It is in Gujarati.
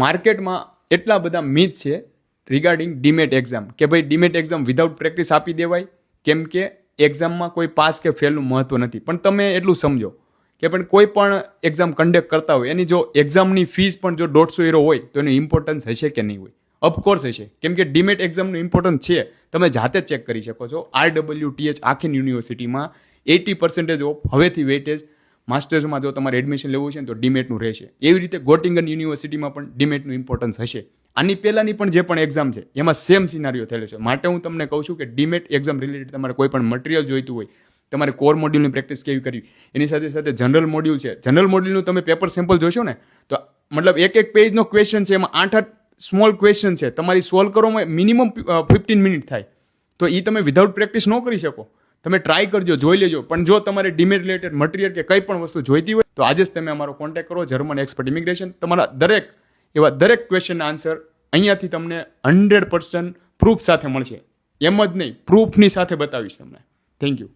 માર્કેટમાં એટલા બધા મિથ છે રિગાર્ડિંગ ડીમેટ એક્ઝામ કે ભાઈ ડીમેટ એક્ઝામ વિધાઉટ પ્રેક્ટિસ આપી દેવાય, કેમ કે એક્ઝામમાં કોઈ પાસ કે ફેલનું મહત્વ નથી. પણ તમે એટલું સમજો કે પણ કોઈ પણ એક્ઝામ કન્ડક્ટ કરતા હોય એની જો એક્ઝામની ફીસ પણ જો €150 હોય તો એનું ઇમ્પોર્ટન્સ હશે કે નહીં હોય? ઓફકોર્સ હશે, કેમ કે ડીમેટ એક્ઝામનું ઇમ્પોર્ટન્સ છે. તમે જાતે ચેક કરી શકો છો. RWTH આખી યુનિવર્સિટીમાં 80% ઓફ હવેથી વેઇટેજ માસ્ટર્સમાં જો તમારે એડમિશન લેવું છે ને તો ડીમેટનું રહેશે. એવી રીતે ગોટિંગન યુનિવર્સિટીમાં પણ ડીમેટનું ઇમ્પોર્ટન્સ હશે. આની પહેલાંની પણ જે પણ એક્ઝામ છે એમાં સેમ સિનારીઓ થયેલો છે. માટે હું તમને કહું છું કે ડીમેટ એક્ઝામ રિલેટેડ તમારે કોઈ પણ મટીરિયલ જોઈતું હોય, તમારે કોર મોડ્યુલની પ્રેક્ટિસ કેવી કરવી, એની સાથે સાથે જનરલ મોડ્યુલ છે. જનરલ મોડ્યુલનું તમે પેપર સેમ્પલ જોશો ને તો મતલબ એક પેજનો ક્વેશ્ચન છે, એમાં 8 સ્મોલ ક્વેશ્ચન છે, તમારી સોલ્વ કરવામાં મિનિમમ 15 મિનિટ થાય. તો એ તમે વિધાઉટ પ્રેક્ટિસ ન કરી શકો. તમે ટ્રાય કરજો, જોઈ લેજો. પણ જો તમારે ડીમેટ રિલેટેડ મટીરિયલ કે કંઈ પણ વસ્તુ જોઈતી હોય તો આજે જ તમે અમારો કોન્ટેક્ટ કરો, જર્મન એક્સપર્ટ ઇમિગ્રેશન. તમારા દરેક ક્વેશ્ચનના આન્સર અહીંયાથી તમને 100% પ્રૂફ સાથે મળશે. એમ જ નહીં, પ્રૂફની સાથે બતાવીશ તમને. Thank you.